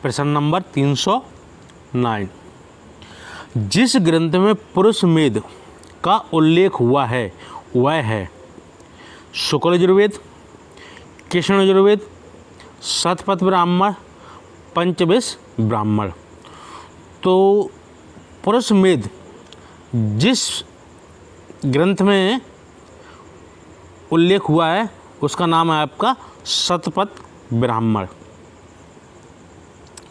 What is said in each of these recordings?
प्रश्न नंबर 309, जिस ग्रंथ में पुरुष मेद का उल्लेख हुआ है वह है शुक्ल यजुर्वेद, कृष्ण यजुर्वेद, शतपथ ब्राह्मण, पंचविश ब्राह्मण। तो पुरुष मेद जिस ग्रंथ में उल्लेख हुआ है उसका नाम है आपका शतपथ ब्राह्मण।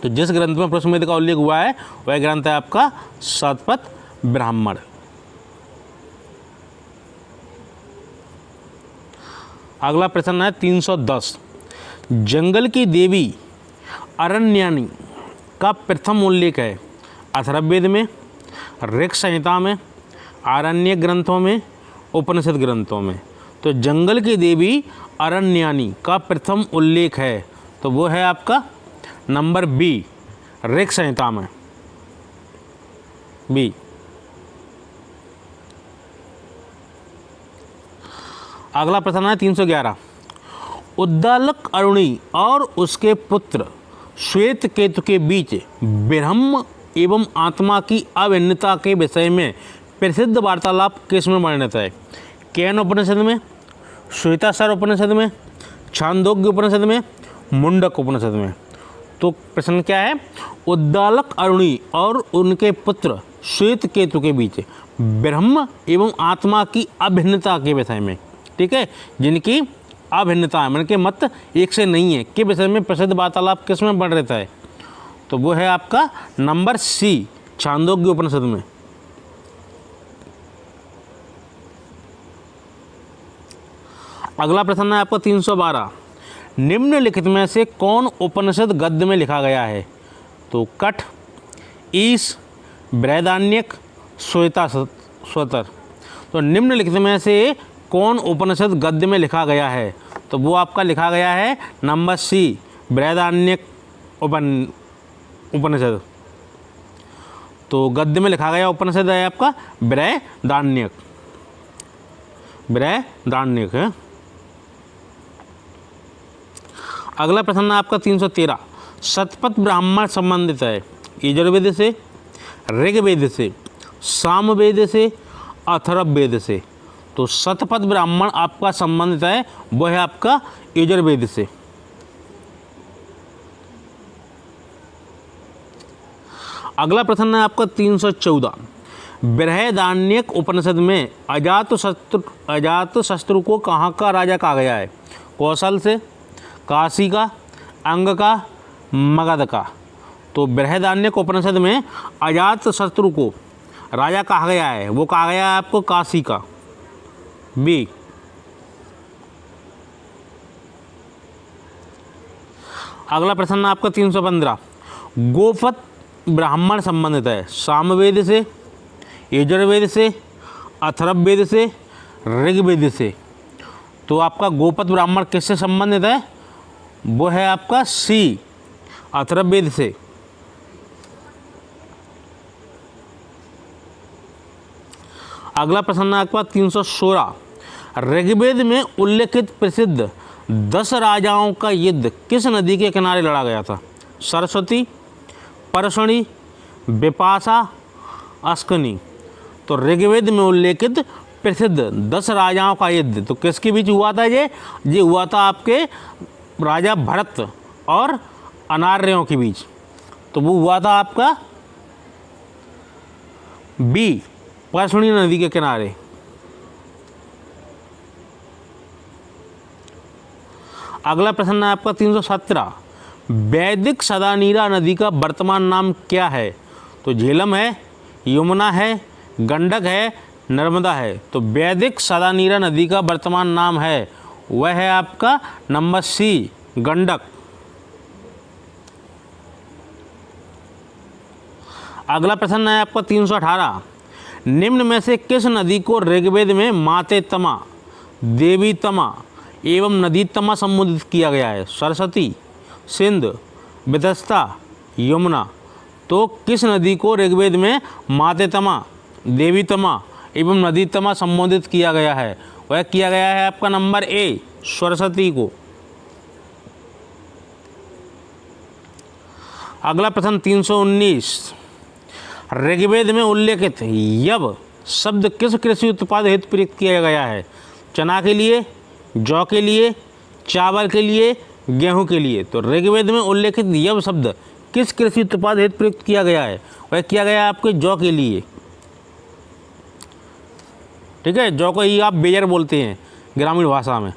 तो जिस ग्रंथ में पुरुष मेद का उल्लेख हुआ है वह ग्रंथ है आपका शतपथ ब्राह्मण। अगला प्रश्न है 310, जंगल की देवी अरण्यानी का प्रथम उल्लेख है अथर्ववेद में, ऋक् संहिता में, आरण्यक ग्रंथों में, उपनिषद ग्रंथों में। तो जंगल की देवी अरण्यानी का प्रथम उल्लेख है तो वो है आपका नंबर बी, ऋक् संहिता में, बी। अगला प्रश्न है 311, उद्दालक अरुणी और उसके पुत्र श्वेत केतु के बीच ब्रह्म एवं आत्मा की अभिन्नता के विषय में प्रसिद्ध वार्तालाप किसमें वर्णित है? केन उपनिषद में, श्वेताश्वर उपनिषद में, छांदोग्य उपनिषद में, मुंडक उपनिषद में। तो प्रश्न क्या है? उद्दालक अरुणी और उनके पुत्र श्वेत केतु के बीच ब्रह्म एवं आत्मा की अभिन्नता के विषय में, ठीक है, जिनकी अभिन्नता है, मन के मत एक से नहीं है, के विषय में प्रसिद्ध वार्तालाप किसमें बढ़ रहता है? तो वो है आपका नंबर सी, छांदोग्य उपनिषद में। अगला प्रश्न है आपका 312, निम्नलिखित में से कौन उपनिषद गद्य में लिखा गया है? तो कठ, ईश, बृहदारण्यक, श्वेताश्वर। तो निम्नलिखित में से कौन उपनिषद गद्य में लिखा गया है? तो वो आपका लिखा गया है नंबर सी, बृहदारण्यक उपनिषद। तो गद्य में लिखा गया उपनिषद है आपका बृहदारण्यक, बृहदारण्यक है। अगला प्रश्न है आपका 313, शतपथ ब्राह्मण संबंधित है यजुर्वेद से, ऋग्वेद से, सामवेद से, अथर्ववेद से। तो शतपथ ब्राह्मण आपका संबंधित है वह है आपका यजुर्वेद से। अगला प्रश्न है आपका 314, बृहदारण्यक उपनिषद में अजातशत्रु को कहाँ का राजा कहा गया है? कौशल से, काशी का, अंग का, मगध का। तो बृहदारण्यक उपनिषद में अजातशत्रु को राजा कहा गया है, वो कहा गया है आपको काशी का, बी। अगला प्रश्न आपका 315, गोपथ ब्राह्मण संबंधित है सामवेद से, यजुर्वेद से, अथर्ववेद से, ऋग्वेद से। तो आपका गोपथ ब्राह्मण किससे संबंधित है? वो है आपका सी, अथर्ववेद से। अगला प्रश्न आपका 316, ऋग्वेद में उल्लेखित प्रसिद्ध 10 राजाओं का युद्ध किस नदी के किनारे लड़ा गया था? सरस्वती, परसणी, विपाशा, अस्कनी। तो ऋग्वेद में उल्लेखित प्रसिद्ध 10 राजाओं का युद्ध तो किसके बीच हुआ था? ये हुआ था आपके राजा भरत और अनार्यों के बीच। तो वो हुआ था आपका बी, परसणी नदी के किनारे। अगला प्रश्न है आपका 317, वैदिक सदानीरा नदी का वर्तमान नाम क्या है? तो झेलम है, यमुना है, गंडक है, नर्मदा है। तो वैदिक सदानीरा नदी का वर्तमान नाम है वह है आपका नंबर सी, गंडक। अगला प्रश्न है आपका 318, निम्न में से किस नदी को ऋग्वेद में माते तमा, देवी तमा एवं नदी तमा संबोधित किया गया है? सरस्वती, सिंध, वितस्ता, यमुना। तो किस नदी को ऋग्वेद में माते तमा, देवी तमा एवं नदी तमा संबोधित किया गया है? वह किया गया है आपका नंबर ए, सरस्वती को। अगला प्रश्न 319, ऋग्वेद में उल्लेखित यव शब्द किस कृषि उत्पाद हेतु प्रयुक्त किया गया है? चना के लिए, जौ के लिए, चावल के लिए, गेहूं के लिए। तो ऋग्वेद में उल्लेखित यव शब्द किस कृषि उत्पाद हेतु प्रयुक्त किया गया है? वह किया गया है आपके जौ के लिए। ठीक है, जौ को ही आप बेजर बोलते हैं ग्रामीण भाषा में।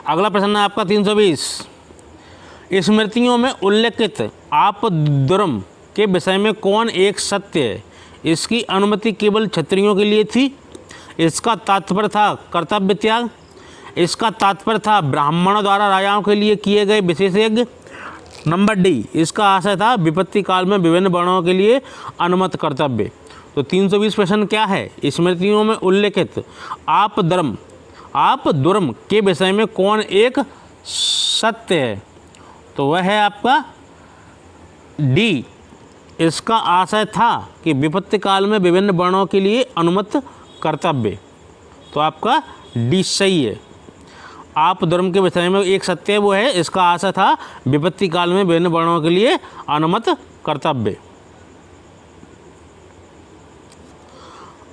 अगला प्रश्न है आपका 320, स्मृतियों में उल्लेखित आप दुर्म के विषय में कौन एक सत्य है? इसकी अनुमति केवल क्षत्रियों के लिए थी। इसका तात्पर्य था कर्तव्य त्याग। इसका तात्पर्य था ब्राह्मणों द्वारा राजाओं के लिए किए गए विशेष यज्ञ। नंबर डी, इसका आशय था विपत्ति काल में विभिन्न वर्णों के लिए अनुमत कर्तव्य। तो 320 प्रश्न क्या है? स्मृतियों में उल्लेखित आप दुर्म के विषय में कौन एक सत्य है? तो वह है आपका डी, इसका आशय था कि विपत्ति काल में विभिन्न वर्णों के लिए अनुमत कर्तव्य। तो आपका डी सही है। आप धर्म के विषय में एक सत्य वो है, इसका आशय था विपत्ति काल में विभिन्न वर्णों के लिए अनुमत कर्तव्य।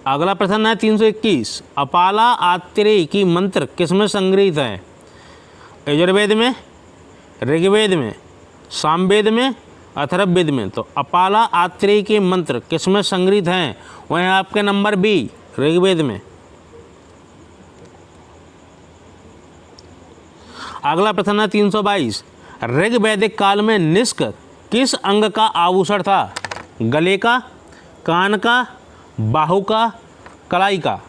अगला प्रश्न है 321, अपाला आत्रेय की मंत्र किसमें संग्रहित है? यजुर्वेद में, ऋग्वेद में, सामवेद में, अथर्ववेद में। तो अपाला आत्रेय के मंत्र किसमें संग्रहित हैं? वह है आपके नंबर बी, ऋग्वेद में। अगला प्रश्न है 322, ऋग्वैदिक काल में निष्क किस अंग का आभूषण था? गले का, कान का, बाहु का, कलाई का।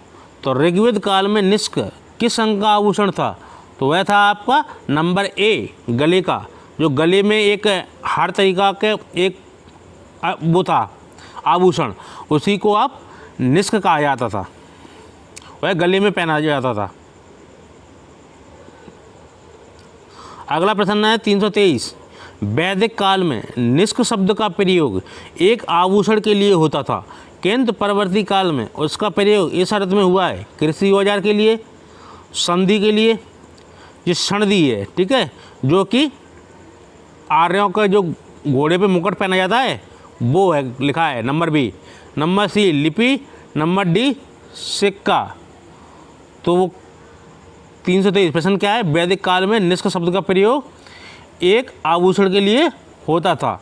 तो ऋग्वेद काल में निष्क किस अंग का आभूषण था? तो वह था आपका नंबर ए, गले का। जो गले में एक हर तरीका के एक वो था आभूषण, उसी को आप निष्क कहा जाता था, वह गले में पहना जाता था। अगला प्रश्न है 323, वैदिक काल में निष्क शब्द का प्रयोग एक आभूषण के लिए होता था, किंतु परवर्ती काल में उसका प्रयोग इस अर्थ में हुआ है कृषि औजार के लिए, संधि के लिए। ये सणधि है, ठीक है, जो कि आर्यों का जो घोड़े पे मुकुट पहना जाता है वो है, लिखा है नंबर बी। नंबर सी लिपि, नंबर डी सिक्का। तो वो 323 प्रश्न क्या है? वैदिक काल में निष्क शब्द का प्रयोग एक आभूषण के लिए होता था,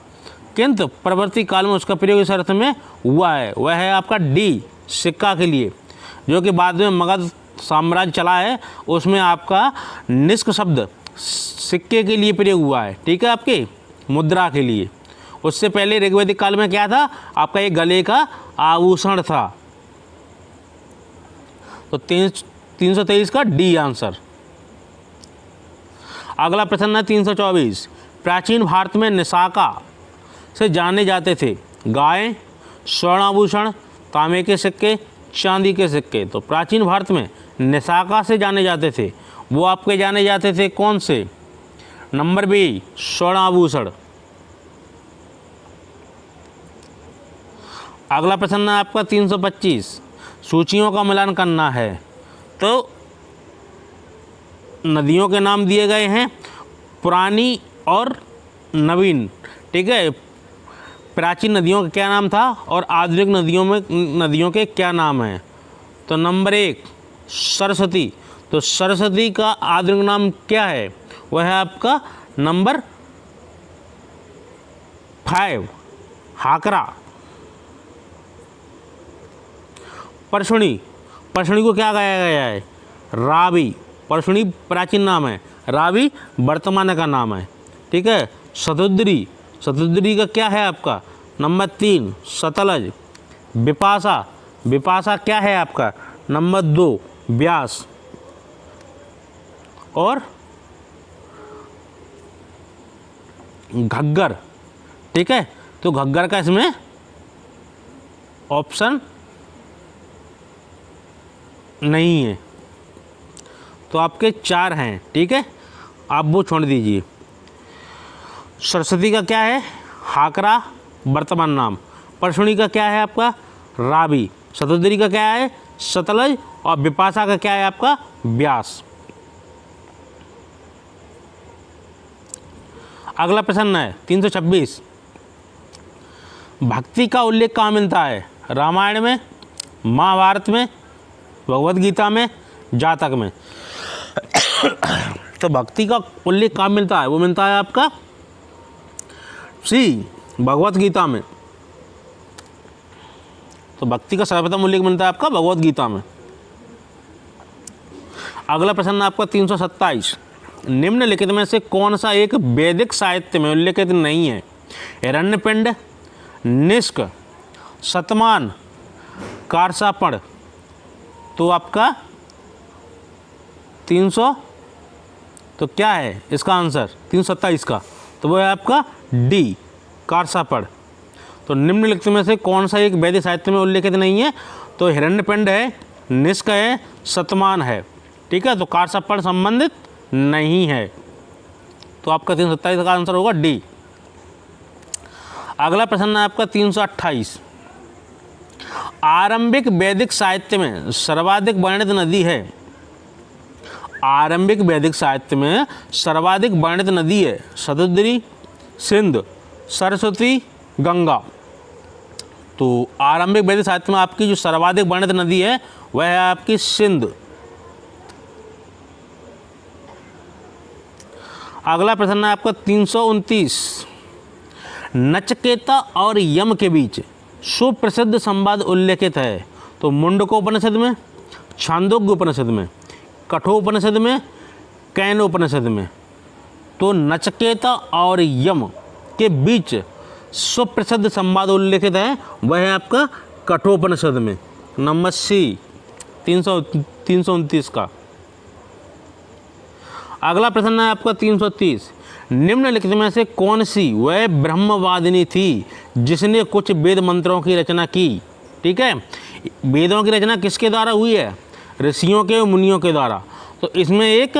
किंतु परवर्ती काल में उसका प्रयोग इस अर्थ में हुआ है, वह है आपका डी, सिक्का के लिए। जो कि बाद में मगध साम्राज्य चला है, उसमें आपका निष्क शब्द सिक्के के लिए प्रयोग हुआ है, ठीक है, आपके मुद्रा के लिए। उससे पहले ऋग्वैदिक काल में क्या था? आपका एक गले का आभूषण था। तो 323 का डी आंसर। अगला प्रश्न है 324, प्राचीन भारत में निशाका से जाने जाते थे गाय, स्वर्ण आभूषण, तांबे के सिक्के, चांदी के सिक्के। तो प्राचीन भारत में निशाका से जाने जाते थे, वो आपके जाने जाते थे कौन से? नंबर बी, स्वर्ण आभूषण। अगला प्रश्न है आपका 325, सूचियों का मिलान करना है। तो नदियों के नाम दिए गए हैं पुरानी और नवीन, ठीक है। प्राचीन नदियों का क्या नाम था और आधुनिक नदियों के क्या नाम हैं? तो नंबर 1 सरस्वती। तो सरस्वती का आधुनिक नाम क्या है? वह है आपका नंबर 5 हाकरा। परशुनी, परशुनी को क्या कहा गया है? रावी। परशुनी प्राचीन नाम है, रावी वर्तमान का नाम है, ठीक है। शतुद्री, शतुद्री का क्या है आपका? नंबर 3 सतलज। विपाशा, विपाशा क्या है आपका? नंबर 2 व्यास। और घग्गर, ठीक है। तो घग्गर का इसमें ऑप्शन नहीं है, तो आपके 4 हैं, ठीक है, आप वो छोड़ दीजिए। सरस्वती का क्या है? हाकरा वर्तमान नाम। परशुनी का क्या है आपका? रावी। शतुद्री का क्या है? सतलज। और विपाशा का क्या है आपका? व्यास। अगला प्रश्न है 326, भक्ति का उल्लेख कहाँ मिलता है? रामायण में, महाभारत में, भगवद गीता में, जातक में। तो भक्ति का उल्लेख कहाँ मिलता है? वो मिलता है आपका सी भगवद गीता में। तो भक्ति का सर्वप्रथम उल्लेख मिलता है आपका भगवद गीता में। अगला प्रश्न आपका 327, निम्नलिखित में से कौन सा एक वैदिक साहित्य में उल्लेखित नहीं है? हिरण्यपिंड, निष्क, शतमान, कारसापण। तो आपका 300, तो क्या है इसका आंसर 327 का? तो वो है आपका डी, कारसापण। तो निम्नलिखित में से कौन सा एक वैदिक साहित्य में उल्लेखित नहीं है? तो हिरण्यपिंड है, निष्क है, शतमान है। ठीक है, तो कारसापण संबंधित नहीं है। तो आपका 327 का आंसर होगा डी। अगला प्रश्न है आपका 328, आरंभिक वैदिक साहित्य में सर्वाधिक वर्णित नदी है? आरंभिक वैदिक साहित्य में सर्वाधिक वर्णित नदी है शतद्री, सिंध, सरस्वती, गंगा। तो आरंभिक वैदिक साहित्य में आपकी जो सर्वाधिक वर्णित नदी है वह है आपकी सिंध। अगला प्रश्न है आपका 329, नचिकेता और यम के बीच सुप्रसिद्ध संवाद उल्लेखित है? तो मुंडकोपनिषद में, छांदोग्य उपनिषद में, कठोपनिषद में, कैनोपनिषद में। तो नचिकेता और यम के बीच सुप्रसिद्ध संवाद उल्लेखित है वह है आपका कठोपनिषद में। नंबर सी 329 का। अगला प्रश्न है आपका 330, निम्नलिखित में से कौन सी वह ब्रह्मवादिनी थी जिसने कुछ वेद मंत्रों की रचना की? ठीक है, वेदों की रचना किसके द्वारा हुई है? ऋषियों के और मुनियों के द्वारा। तो इसमें एक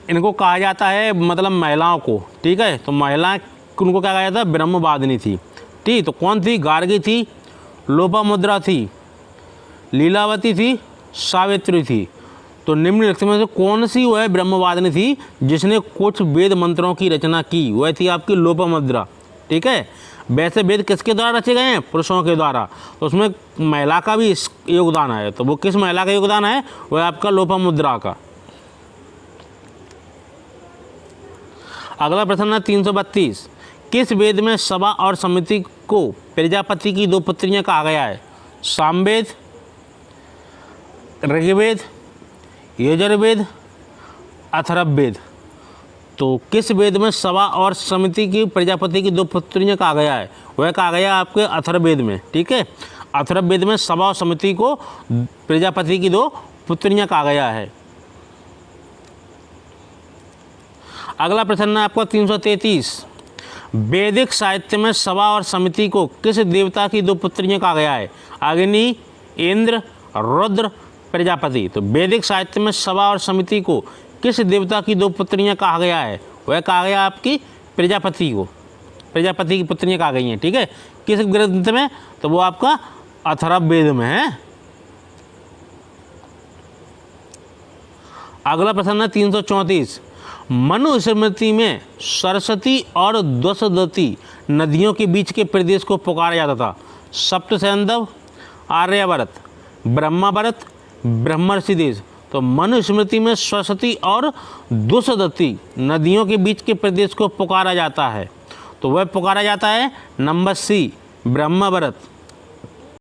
इनको कहा जाता है मतलब महिलाओं को। ठीक है, तो महिला उनको क्या कहा जाता है? ब्रह्मवादिनी थी। ठीक, तो कौन थी? गार्गी थी, लोपामुद्रा थी, लीलावती थी, सावित्री थी। तो निम्नलिखित में से कौन सी वह ब्रह्मवादिनी थी जिसने कुछ वेद मंत्रों की रचना की? वह थी आपकी लोपामुद्रा। ठीक है, वैसे वेद किसके द्वारा रचे गए हैं? पुरुषों के द्वारा। तो उसमें महिला का भी योगदान है। तो वो किस महिला का योगदान है? वह आपका लोपामुद्रा का। अगला प्रश्न है 332, किस वेद में सभा और समिति को प्रजापति की 2 पुत्रियां कहा गया है? सामवेद, ऋग्वेद, यजुर्वेद, अथर्ववेद। तो किस वेद में सभा और समिति की प्रजापति की 2 पुत्रियां कहा गया है? वह कहा गया आपके अथर्ववेद में। ठीक है, अथर्ववेद में सभा और समिति को प्रजापति की 2 पुत्रियां कहा गया है। अगला प्रश्न है आपका 333, वैदिक साहित्य में सभा और समिति को किस देवता की 2 पुत्रियां कहा गया है? अग्नि, इंद्र, रुद्र, प्रजापति। तो वैदिक साहित्य में सभा और समिति को किस देवता की 2 पुत्रियां कहा गया है? वह कहा गया आपकी प्रजापति को। प्रजापति की पुत्रियां कहा गई हैं। ठीक है, किस ग्रंथ में? तो वो आपका अथर्ववेद में है। अगला प्रश्न है 334, मनुस्मृति में सरस्वती और द्वसदती नदियों के बीच के प्रदेश को पुकारा जाता था? सप्तसैंधव, आर्यावर्त, ब्रह्मावर्त, ब्रह्मर्षि देश। तो मनुस्मृति में सरस्वती और द्वसदती नदियों के बीच के प्रदेश को पुकारा जाता है। तो वह पुकारा जाता है नंबर सी, ब्रह्मावर्त।